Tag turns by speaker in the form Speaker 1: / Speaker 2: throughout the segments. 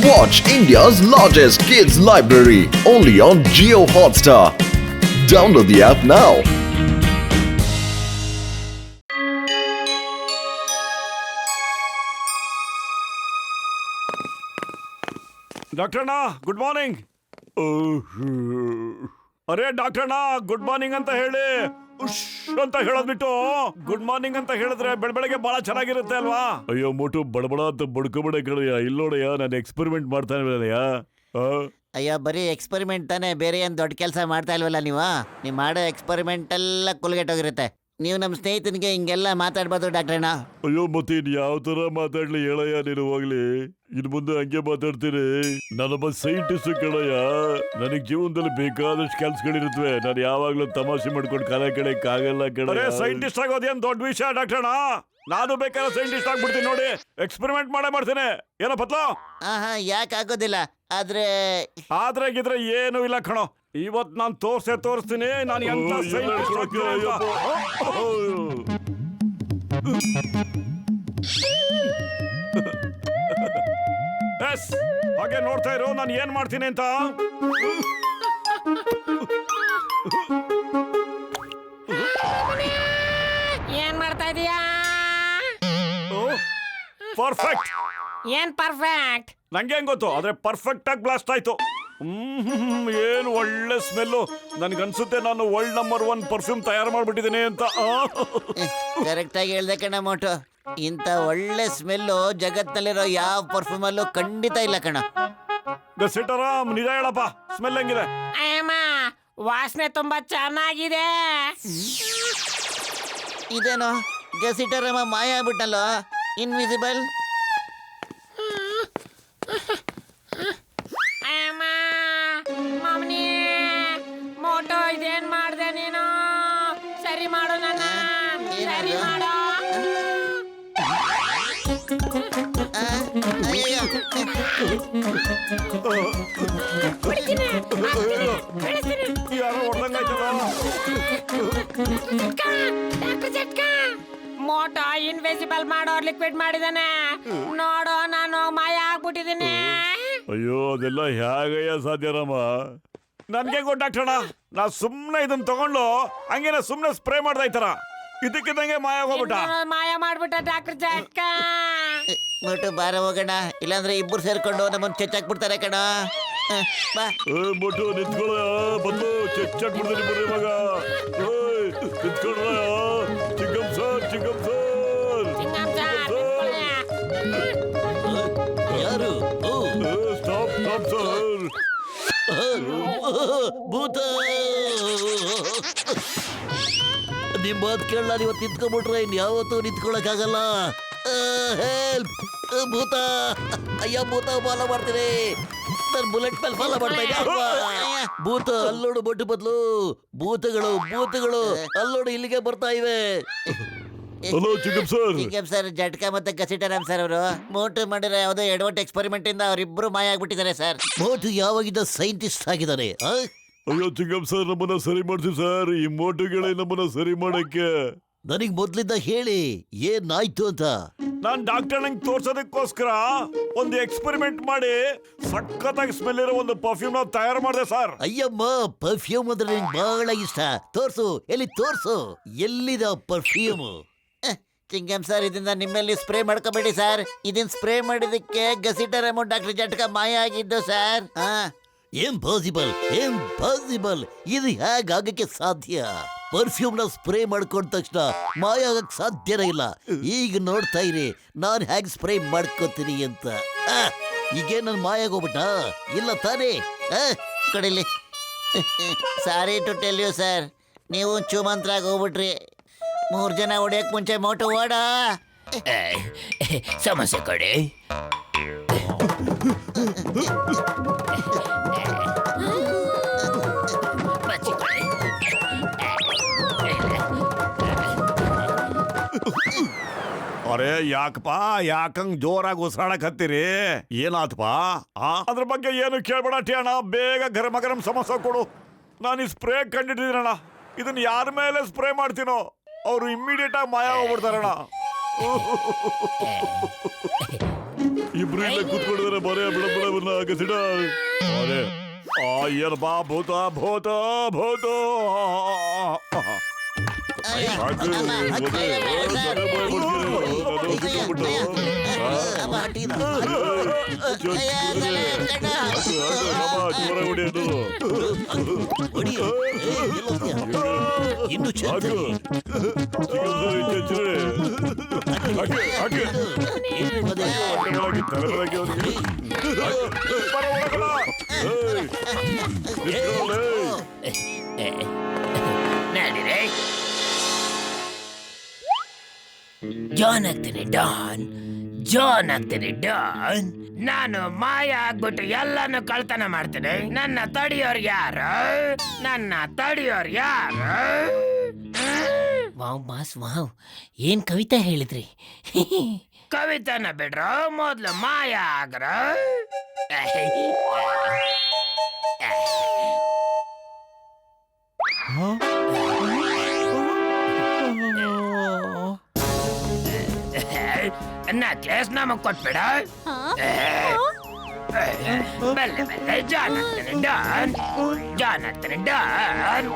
Speaker 1: Watch India's largest kids library only on Jio Hotstar. Download the app now.
Speaker 2: Doctor ಅಣ್ಣ good morning. ಅರೆ doctor ಅಣ್ಣ good morning ಅಂತ ಹೇಳಿ ಉಶ್ ಅಂತ ಹೇಳೋದ್ಬಿಟ್ಟು good morning ಅಂತ ಹೇಳಿದ್ರೆ ಬೆಳಗ್ಗೆ ಬಹಳ ಚೆನ್ನಾಗಿರುತ್ತೆ ಅಲ್ವಾ? ಅಯ್ಯೋ ಮೋಟು ಬಡಬಡ ಅಂತ ಬಡ್ಕೊಬೇಡ ಕಣಯ್ಯ. ಇಲ್ಲೋಡಯ್ಯ ನಾನು ಎಕ್ಸ್ಪೆರಿಮೆಂಟ್ ಮಾಡ್ತಾ ಇಲ್ವಯ್ಯ.
Speaker 3: ಅಯ್ಯೋ ಬರೀ ಎಕ್ಸ್ಪೆರಿಮೆಂಟ್ ತಾನೇ, ಬೇರೆ ಏನು ದೊಡ್ಡ ಕೆಲಸ ಮಾಡ್ತಾ ಇಲ್ವಲ್ಲ ನೀವು ಮಾಡೋ ಎಕ್ಸ್ಪೆರಿಮೆಂಟ್ ಎಲ್ಲ ಕುಲ್ಗೆಟ್ಟೋಗಿರುತ್ತೆ. ನೀವು ನಮ್ಮ ಸ್ನೇಹಿತನಿಗೆ ಹಿಂಗೆಲ್ಲ ಮಾತಾಡ್ಬಾರ್ದು ಡಾಕ್ಟ್ರಣ್ಣ.
Speaker 2: ಅಯ್ಯೋ ಮತ್ತೆ ಇನ್ ಯಾವ ತರ ಮಾತಾಡ್ಲಿ ಹೇಳಯ್ಯ ನೀನು ಹೋಗ್ಲಿ. ಇನ್ ಮುಂದೆ ಹಂಗೆ ಮಾತಾಡ್ತೀನಿ. ನಾನೊಬ್ಬ ಸೈಂಟಿಸ್ಟ್ ಕಣಯ್ಯ. ನನಗ್ ಜೀವನದಲ್ಲಿ ಬೇಕಾದಷ್ಟು ಕೆಲ್ಸಗಳಿರುತ್ತವೆ. ನಾನು ಯಾವಾಗ್ಲೂ ತಮಾಷೆ ಮಾಡ್ಕೊಂಡು ಕಾಲ ಕೆಳಕ್ ಆಗಲ್ಲ ಕಣ. ಸೈಂಟಿಸ್ಟ್ ಆಗೋದೇನ್ ದೊಡ್ಡ ವಿಷಯ ಡಾಕ್ಟರ್. ನಾನು ಬೇಕಾದ್ರೆ ಸೈಂಟಿಸ್ಟ್ ಆಗ್ಬಿಡ್ತೀನಿ ನೋಡಿ. ಎಕ್ಸ್ಪೆರಿಮೆಂಟ್ ಮಾಡ್ತೀನಿ. ಏನೋ ಪತ್ಲ?
Speaker 3: ಯಾಕೆ ಆಗೋದಿಲ್ಲ. ಆದ್ರೆ
Speaker 2: ಗಿದ್ರೆ ಏನು ಇಲ್ಲ ಕಣೋ. ಇವತ್ ನಾನು ತೋರಿಸ್ತೀನಿ ನಾನು ಎಂತ ಸೈಂಟಿಸ್ಟ್. ಹಾಗೆ ನೋಡ್ತಾ ಇರೋ ನಾನು ಏನ್ ಮಾಡ್ತೀನಿ ಅಂತ.
Speaker 4: ಏನ್ ಮಾಡ್ತಾ ಇದೀಯಾ?
Speaker 2: ಪರ್ಫೆಕ್ಟ್.
Speaker 4: ಏನ್ ಪರ್ಫೆಕ್ಟ್?
Speaker 2: ನಂಗೆ ಹೆಂಗ್ ಗೊತ್ತು, ಆದ್ರೆ ಪರ್ಫೆಕ್ಟ್ ಆಗಿ ಬ್ಲಾಸ್ಟ್ ಆಯ್ತು. ಏನು ಒಳ್ಳೆ ಸ್ಮೆಲ್ಲು. ನನ್ಗನ್ಸುತ್ತೆ ನಾನು ವರ್ಲ್ಡ್ ನಂಬರ್ 1 ಪರ್ಫ್ಯೂಮ್ ತಯಾರು ಮಾಡ್ಬಿಟ್ಟಿದ್ದೀನಿ ಅಂತ.
Speaker 3: ಕರೆಕ್ಟ್ ಆಗಿ ಹೇಳ್ದೆ ಕಣ ಮೋಟು. ಇಂಥ ಒಳ್ಳೆ ಸ್ಮೆಲ್ಲು ಜಗತ್ತಿನಲ್ಲಿರೋ ಯಾವ ಪರ್ಫ್ಯೂಮ್ ಅಲ್ಲೂ ಖಂಡಿತ ಇಲ್ಲ ಕಣ.
Speaker 2: ಗಸಿಟರಾಮ್ ನಿಜ ಹೇಳಪ್ಪ, ಸ್ಮೆಲ್ ಹೆಂಗಿದೆ?
Speaker 4: ಅಯ್ಯಮ್ಮ ವಾಸನೆ ತುಂಬಾ ಚೆನ್ನಾಗಿದೆ.
Speaker 3: ಇದೇನೋ ಗಸಿಟರಮ್ಮ ಮಾಯ ಆಗ್ಬಿಟ್ಟಲ್ಲೋ, ಇನ್ವಿಸಿಬಲ್.
Speaker 4: ಅಯ್ಯಮ್ಮ ಮಾಮನಿ ಮೋಟೋ ಇದೇನ್ ಮಾಡ್ದೆ ನೀನು? ಸರಿ ಮಾಡು ನನ್ನ, ಸರಿ ಮಾಡು.
Speaker 2: ಯಾರೋ
Speaker 4: ಮೋಟೋ ಇನ್ವಿಸಿಬಲ್ ಮಾಡೋ ಲಿಕ್ವಿಡ್ ಮಾಡಿದಾನೆ ನೋಡು. ನಾನು ಮಾಯ ಆಗ್ಬಿಟ್ಟಿದ್ದೀನಿ.
Speaker 2: ಅಯ್ಯೋ ಅದೆಲ್ಲ ಹೇಗಯ್ಯ ಸಾಧ್ಯರಾಮ? ನನ್ಗೆ ಗೊತ್ತಾಗ್ತಣ. ನಾ ಸುಮ್ನೆ ಇದನ್ನ ತಗೊಂಡು ಹಂಗೇನ ಸುಮ್ನೆ ಸ್ಪ್ರೇ ಮಾಡ್ದಾಯ್ತಾರ ಇದಕ್ಕಿದ್ದಂಗೆ ಮಾಯ ಹೋಗ್ಬಿಟ್ಟ.
Speaker 4: ಮಾಯ ಮಾಡ್ಬಿಟ್ಟ ಡಾಕ್ಟರ್ ಜಟ್ಕ.
Speaker 3: ಮೋಟು ಬಾರ ಹೋಗೋಣ, ಇಲ್ಲಾಂದ್ರೆ ಇಬ್ಬರು ಸೇರ್ಕೊಂಡು ನಮ್ಮನ್ನ ಚೆಚ್ಚಾಕ್ಬಿಡ್ತಾರೆ ಕಣ. ಬಾ
Speaker 2: ಮೋಟು ನಿಂತ್ಕೊಳ್ಳ ಬಂದು ಚೆಚ್ಚಾಕ್ಬಿಡ್ತೀನಿ ಬರ್ರಿ ಮಗ. ನಿಂತ್ಕೊಳ್ಳ ಚಿಕ್ಕಂ ಸರ್, ಚಿಕ್ಕಂ ಸರ್.
Speaker 3: ಯಾರು?
Speaker 2: Stop stop sir.
Speaker 3: ಭೂತ ನಿಮ್ ಮಾತು ಕೇಳಲ್ಲ. ಇವತ್ತು ನಿಂತ್ಕೊಂಡ್ಬಿಟ್ರೆ ಇನ್ ಯಾವತ್ತೂ ನಿಂತ್ಕೊಳಕ್ಕಾಗಲ್ಲ. ಹೆಲ್ಪ್ ಭೂತ. ಅಯ್ಯ ಭೂತ ಫಾಲೋ ಮಾಡ್ತೀನಿ. ನಾನು ಬುಲೆಟ್ ಮೇಲೆ ಫಾಲೋ ಮಾಡ್ತಾ ಇದ್ದೆ. ಭೂತ ಅಲ್ಲೋಡು ಬೊಟ್ಟು ಬದಲು. ಭೂತಗಳು ಅಲ್ಲೋಡು ಇಲ್ಲಿಗೆ ಬರ್ತಾ ಇವೆ.
Speaker 2: ಹಲೋ ಚಿಕ್ಕಂ ಸರ್.
Speaker 3: ಚಿಕ್ಕಂ ಸರ್, ಜಟ್ಕಾ ಮತ್ತೆ ಗಸಿಟರಾಮ್ ಸರ್ ಅವರು ಮೋಟು ಮಾಡಿರೋ ಯಾವುದೋ ಎಡವಟ್ಟು ಎಕ್ಸ್ಪೆರಿಮೆಂಟ್ ಇಂದ ಅವರಿಬ್ರು ಮಾಯ ಆಗ್ಬಿಟ್ಟಿದ್ದಾರೆ ಸರ್. ಮೋಟು ಯಾವಾಗಿದ್ದ ಸೈಂಟಿಸ್ಟ್ ಆಗಿದ್ದಾನೆ.
Speaker 2: ಅಯ್ಯೋ ಚಿಕ್ಕಂ ಸರ್, ನಮ್ಮನ್ನ ಸರಿ ಮಾಡ್ತೀವಿ ಸರ್. ಈ ಮೋಟುಗಳೇ ನಮ್ಮನ್ನ ಸರಿ ಮಾಡಕ್ಕೆ.
Speaker 3: ನನಗ್ ಮೊದ್ಲಿಂದ ಹೇಳಿ ಏನಾಯ್ತು ಅಂತ.
Speaker 2: ನಾನ್ ಡಾಕ್ಟರ್ ನಂಗೆ ತೋರ್ಸೋದಕ್ಕೋಸ್ಕರ ಒಂದು ಎಕ್ಸ್ಪೆರಿಮೆಂಟ್ ಮಾಡಿ ಸಖತ್ತಾಗಿ ಸ್ಮೆಲ್ ಇರೋ ಒಂದು ಪರ್ಫ್ಯೂಮ್ ನ ತಯಾರು ಮಾಡಿದೆ ಸರ್.
Speaker 3: ಅಯ್ಯಮ್ಮ, ಪರ್ಫ್ಯೂಮ್ ಅಂದ್ರೆ ನಿಂಗೆ ಬಹಳ ಇಷ್ಟ. ತೋರ್ಸು, ಎಲ್ಲಿ ತೋರ್ಸು, ಎಲ್ಲಿದ ಪರ್ಫ್ಯೂಮ್? ಚಿಂಗಂ ಸರ್, ಇದನ್ನ ನಿಮ್ಮಲ್ಲಿ ಸ್ಪ್ರೇ ಮಾಡ್ಕೋಬೇಡಿ ಸರ್. ಇದನ್ನ ಸ್ಪ್ರೇ ಮಾಡಿದಕ್ಕೆ ಗಸಿಟರಾಮ್ ಡಾಕ್ಟರ್ ಜಟ್ಕಾ ಮಾಯ ಆಗಿದ್ದು ಸರ್. ಇಂಪಾಸಿಬಲ್. ಇದು ಹೇಗಾಗಕ್ಕೆ ಸಾಧ್ಯ? ಪರ್ಫ್ಯೂಮ್ ನ ಸ್ಪ್ರೇ ಮಾಡ್ಕೊಂಡ ತಕ್ಷಣ ಮಾಯ ಆಗಕ್ ಸಾಧ್ಯನೇ ಇಲ್ಲ. ಈಗ ನೋಡ್ತಾ ಇರಿ ನಾನು ಹೇಗೆ ಸ್ಪ್ರೇ ಮಾಡ್ಕೋತೀನಿ ಅಂತ. ಈಗೇ ನನ್ ಮಾಯ ಆಗೋಗ್ಬಿಟ್ಟ ಇಲ್ಲ ತಾನೇ? ಕಡಿಲಿ. Sorry to tell you sir, ನೀವು ಚುಮಂತ್ರ ಆಗಿ ಹೋಗ್ಬಿಟ್ರಿ. 3 ಜನ ಹೊಡಿಯಕ್ ಮುಂಚೆ ಮೋಟು ಓಡ.
Speaker 5: ಸಮಸ್ಯೆ ಕಡೆ
Speaker 2: ಅರೆ ಯಾಕಪ್ಪ, ಯಾಕಂಗ್ ಜೋರಾಗಿ ಉಸಿರಾಡಕ್ ಹತ್ತೀರಿ? ಏನಾತ್ಪ? ಅದ್ರ ಬಗ್ಗೆ ಏನು ಕೇಳ್ಬೇಡ ಅಣ್ಣ. ಬೇಗ ಗರಂ ಸಮೋಸ ಕೊಡು. ನಾನು ಈ ಸ್ಪ್ರೇ ಕಂಡಿದ್ದೀನಣ್ಣ. ಇದನ್ನ ಯಾರ ಮೇಲೆ ಸ್ಪ್ರೇ ಮಾಡ್ತೀನೋ ಅವರು ಇಮ್ಮಿಡಿಯೇಟ್ ಆಗಿ ಮಾಯ ಹೋಗ್ಬಿಡ್ತಾರಣ್ಣ. ಇಬ್ರು ಇಲ್ಲೇ ಕೂತ್ಕೊಂಡಿದ್ದಾರೆ ಬರೇ ಬಿಡಬನ್ನ ಗಸಿಡ ಅರೆ ಏನ್ ಬಾ ಭೂತ ಭೂತ ಭೂತ
Speaker 3: ಇನ್ನು
Speaker 4: ಜಾನ್ ಆಗ್ತೀನಿ ಡಾನ್, ಜಾನ್ ಆಗ್ತೀನಿ ಡಾನ್. ನಾನು ಮಾಯ ಆಗ್ಬಿಟ್ಟು ಎಲ್ಲಾನು ಕಳ್ತನ ಮಾಡ್ತೀನಿ. ನನ್ನ ತಡಿಯೋರ್ ಯಾರು? ನನ್ನ ತಡಿಯೋರ್ ಯಾರು? ವಾವ್ ಬಾಸ್ ವಾವ್, ಏನ್ ಕವಿತೆ ಹೇಳಿದ್ರಿ? ಕವಿತಾನ ಬಿಡ್ರು, ಮೊದ್ಲು ಮಾಯ ಆಗ್ರ. ನೆಕ್ಲೆಸ್ ನಮಗ್ ಕೊಟ್ಬಿಡ. ಬೆಲ್ಲ ಬೆಲ್ಲ ಜಾನ್ ಆಗ್ತಾನೆ ಡಾನ್, ಜಾನ್ ಆಗ್ತಾನೆ ಡಾನ್.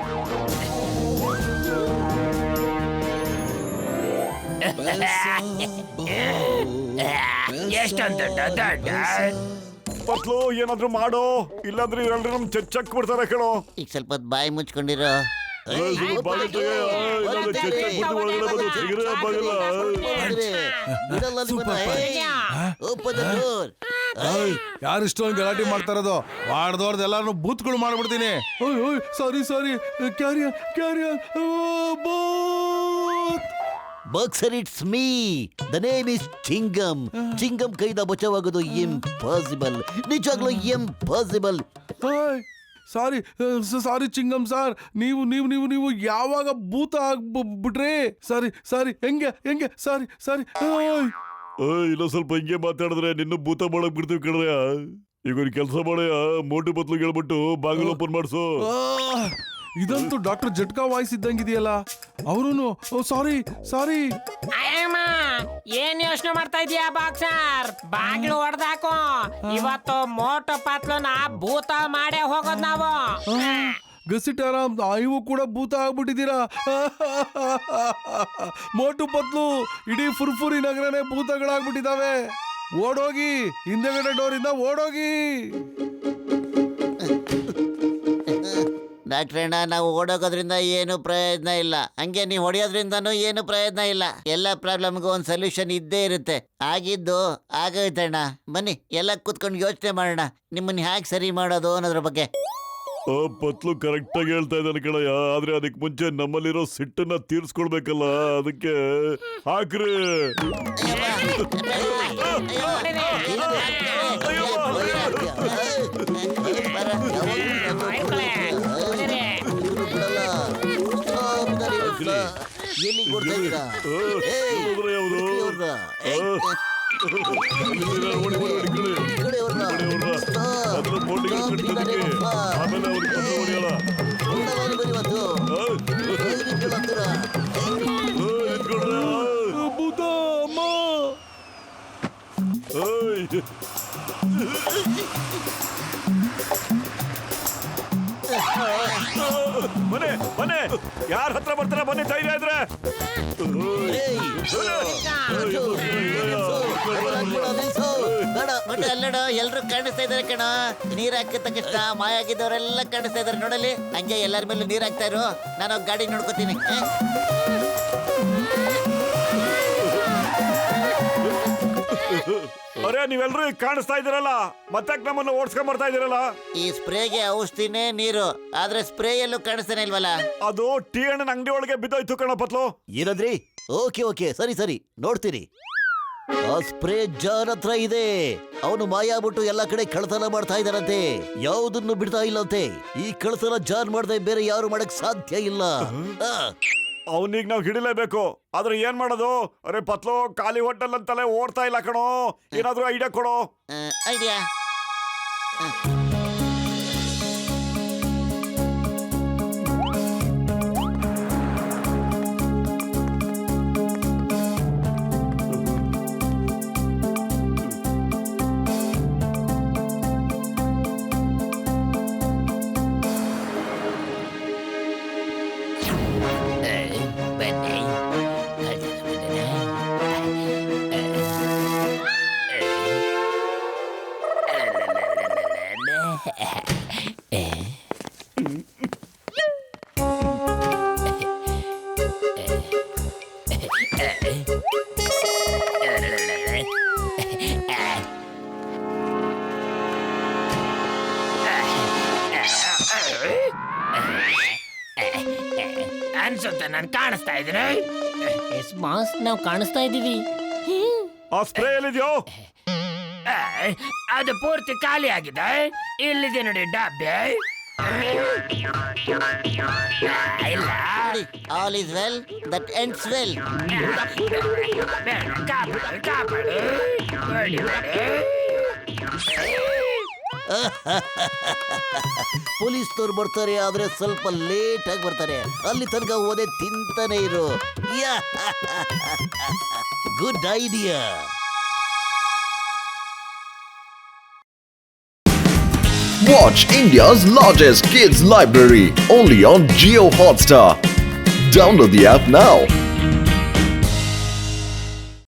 Speaker 4: ಎಷ್ಟೊಂದು ದೊಡ್ಡ ದೊಡ್ಡ
Speaker 2: ಪತ್ಲು ಏನಾದ್ರು ಮಾಡೋ, ಇಲ್ಲಾಂದ್ರೆ ಇವೆಲ್ಲರೂ ನಮ್ ಚಚ್ಚಕ್ ಬಿಡ್ತಾರೆ ಕಣೋ.
Speaker 3: ಈಗ ಸ್ವಲ್ಪ ಹೊತ್ತು ಬಾಯಿ ಮುಚ್ಕೊಂಡಿರೋ.
Speaker 5: ಯಾರು ಇಷ್ಟೊಂದು ಗಲಾಟೆ ಮಾಡ್ತಾ ಇರೋದು? ಮಾಡ್ದವ್ರದ್ದು ಎಲ್ಲಾರು ಬೂತ್ಗಳು ಮಾಡ್ಬಿಡ್ತೀನಿ. Sorry sorry, carrier carrier
Speaker 3: boxer, it's me. The name is Chingam. Chingam ಕೈದ ಬಚಾವಾಗೋದು ಇಂಪಾಸಿಬಲ್, ನಿಜವಾಗ್ಲೂ impossible.
Speaker 5: Sorry sorry Chingam sir, ನೀವು ನೀವು ನೀವು ನೀವು ಯಾವಾಗ ಭೂತ ಆಗ್ಬಿಟ್ರಿ? ಸಾರಿ ಸಾರಿ, ಹೆಂಗೆ ಹೆಂಗೆ, ಸಾರಿ ಸಾರಿ.
Speaker 2: ಇಲ್ಲ ಸ್ವಲ್ಪ ಹಿಂಗೆ ಮಾತಾಡಿದ್ರೆ ನಿನ್ನ ಭೂತ ಮಾಡಕ್ ಬಿಡ್ತೀವಿ ಕಣ್ರಯ್ಯ. ಈಗ ಒಂದು ಕೆಲಸ ಮಾಡಯ್ಯ, ಮೋಟು ಬತ್ಲು ಹೇಳ್ಬಿಟ್ಟು ಬಾಗಿಲು ಓಪನ್ ಮಾಡ್ಸು.
Speaker 5: ಇದಂತೂ ಡಾಕ್ಟರ್ ಜಟ್ಕಾ ವಾಯ್ಸ್ ಇದ್ದಂಗಿದೆಯಲ್ಲ. ಅವನು ಸಾರಿ ಸಾರಿ.
Speaker 4: ಅಯ್ಯಮ್ಮ, ಏನ್ ಯೋಚನೆ ಮಾಡ್ತಾ ಇದೀಯಾ ಬಾಕ್ಸರ್? ಬಾಗಿಲು ಹೊಡೆದಾಕು. ಇವತ್ತು ಮೋಟು ಪತ್ಲುನ ಭೂತ ಮಾಡೇ ಹೋಗೋದ್ ನಾವು.
Speaker 5: ಗಸಿಟಾರ ಇವು ಕೂಡ ಭೂತ ಆಗ್ಬಿಟ್ಟಿದ್ದೀರಾ. ಮೋಟು ಪತ್ಲು ಇಡೀ ಫುರ್ಫುರಿ ನಗರನೇ ಭೂತಗಳಾಗ್ಬಿಟ್ಟಿದಾವೆ. ಓಡೋಗಿ, ಹಿಂದೆಗಡೆ ಡೋರಿಂದ ಓಡೋಗಿ.
Speaker 3: ಡಾಕ್ಟ್ರಣ್ಣ, ನಾವು ಓಡೋಗೋದ್ರಿಂದ ಏನು ಪ್ರಯೋಜನ ಇಲ್ಲ, ಹಂಗೆ ನೀವು ಹೊಡೆಯೋದ್ರಿಂದನೂ ಏನು ಪ್ರಯೋಜನ ಇಲ್ಲ. ಎಲ್ಲ ಪ್ರಾಬ್ಲಮ್ಗೂ ಒಂದು ಸೊಲ್ಯೂಷನ್ ಇದ್ದೇ ಇರುತ್ತೆ. ಆಗಿದ್ದು ಆಗೋಯ್ತಣ್ಣ. ಬನ್ನಿ ಎಲ್ಲ ಕೂತ್ಕೊಂಡು ಯೋಚನೆ ಮಾಡೋಣ, ನಿಮ್ಮನ್ನ ಹ್ಯಾಕ್ ಸರಿ ಮಾಡೋದು ಅನ್ನೋದ್ರ ಬಗ್ಗೆ.
Speaker 2: ಪತ್ಲು ಕರೆಕ್ಟ್ ಆಗಿ ಹೇಳ್ತಾ ಇದ್ದಾನೆ ಕಣಯ್ಯ. ಆದ್ರೆ ಅದಕ್ಕೆ ಮುಂಚೆ ನಮ್ಮಲ್ಲಿರೋ ಸಿಟ್ಟನ್ನ ತೀರ್ಸ್ಕೊಳ್ಬೇಕಲ್ಲ, ಅದಕ್ಕೆ ಹಾಕ್ರಿ.
Speaker 3: ಎಲ್ಲಿ ಕೊಡ್ತಾ ಇದ್ದೀರಾ?
Speaker 5: ಭೂತ ಅಮ್ಮ.
Speaker 2: ಮನೆ ಮನೆ ಯಾರ ಹತ್ರ ಬರ್ತಾರ? ಬನ್ನಿ, ಧೈರ್ಯ ಇದ್ರೆ.
Speaker 3: ಅಲ್ಲಡ, ಎಲ್ರು ಕಾಣಿಸ್ತಾ ಇದಾರೆ ಕಣ. ನೀರ್ ಹಾಕಿದ ತಕ್ಷಣ ಮಾಯ ಆಗಿದ್ದವರೆಲ್ಲ ಕಾಣಿಸ್ತಾ ಇದಾರೆ. ನೋಡಲಿ, ಹಂಗೆ ಎಲ್ಲರ ಮೇಲೂ ನೀರ್ ಹಾಕ್ತಾ ಇರು. ನಾನು ಗಾಡಿ ನೋಡ್ಕೋತೀನಿ.
Speaker 2: ಅರೆ, ನೀವೆಲ್ರೂ ಕಾಣಿಸ್ತಾ ಇದ್ದೀರಲ್ಲ, ಮತ್ತೆ ನಮ್ಮನ್ನ ಓಡಿಸ್ಕೊಂಡ್ ಬರ್ತಾ ಇದೀರಲ್ಲ.
Speaker 3: ಈ ಸ್ಪ್ರೇಗೆ ಔಷಧಿನೇ ನೀರು, ಆದ್ರೆ ಸ್ಪ್ರೇ ಎಲ್ಲೂ ಕಾಣಿಸ್ತಾನೆ ಇಲ್ವಲ್ಲ.
Speaker 2: ಅದು ಟೀ ಹಣ್ಣಿನ ಅಂಗಡಿ ಒಳಗೆ ಬಿದ್ದೋಯ್ತು ಕಣ ಪತ್ಲು.
Speaker 3: ಏನಂದ್ರಿ? ಓಕೆ ಓಕೆ, ಸರಿ ಸರಿ, ನೋಡ್ತೀರಿ. ಆ ಸ್ಪ್ರೇ ಜಾನ್ ಹತ್ರ ಇದೆ. ಅವನು ಮಾಯ ಆಗ್ಬಿಟ್ಟು ಎಲ್ಲಾ ಕಡೆ ಕಳ್ತನ ಮಾಡ್ತಾ ಇದ್ದಾರಂತೆ. ಯಾವುದನ್ನು ಬಿಡ್ತಾ ಇಲ್ಲಂತೆ. ಈ ಕಳ್ತನ ಜಾನ್ ಮಾಡದೆ ಬೇರೆ ಯಾರು ಮಾಡಕ್ ಸಾಧ್ಯ ಇಲ್ಲ.
Speaker 2: ಅವನಿಗೆ ನಾವು ಹಿಡಿಲೇಬೇಕು. ಆದ್ರೆ ಏನ್ ಮಾಡೋದು? ಅರೆ ಪತ್ಲು, ಖಾಲಿ ಹೋಟೆಲ್ ಅಂತಲೇ ಓಡ್ತಾ ಇಲ್ಲ ಕಣೋ. ಏನಾದ್ರೂ ಐಡಿಯಾ ಕೊಡೋ.
Speaker 3: ಐಡಿಯಾ?
Speaker 4: ಅನ್ಸುತ್ತೆ ನಾನು ಕಾಣಿಸ್ತಾ ಇದ್ದೀನಿ.
Speaker 6: ಎಸ್ ಬಾಸ್ ನಾವು ಕಾಣಿಸ್ತಾ ಇದ್ದೀವಿ.
Speaker 2: ಆ ಸ್ಪ್ರೇ ಎಲ್ಲಿದ್ಯೋ?
Speaker 4: ಅದು ಪೂರ್ತಿ ಖಾಲಿ ಆಗಿದೆ. ಇಲ್ಲಿದೆ ನೋಡಿ ಡಬ್ಬೆ. ಇಲ್ಲ
Speaker 3: all is well that ends well.
Speaker 4: ಬೇಡ, ಕಾಪಾಡು ಕಾಪಾಡು. ನೋಡಿ, ನೋಡಿ.
Speaker 3: ಪೊಲೀಸ್ನವ್ರು ಬರ್ತಾರೆ ಆದ್ರೆ ಸ್ವಲ್ಪ ಲೇಟ್ ಆಗಿ ಬರ್ತಾರೆ. ಅಲ್ಲಿ ತನಕ ಓದೇ ತಿಂತಾನೆ ಇರು. Good idea.
Speaker 1: Watch India's largest kids library only on Geo Hotstar. Download the app now.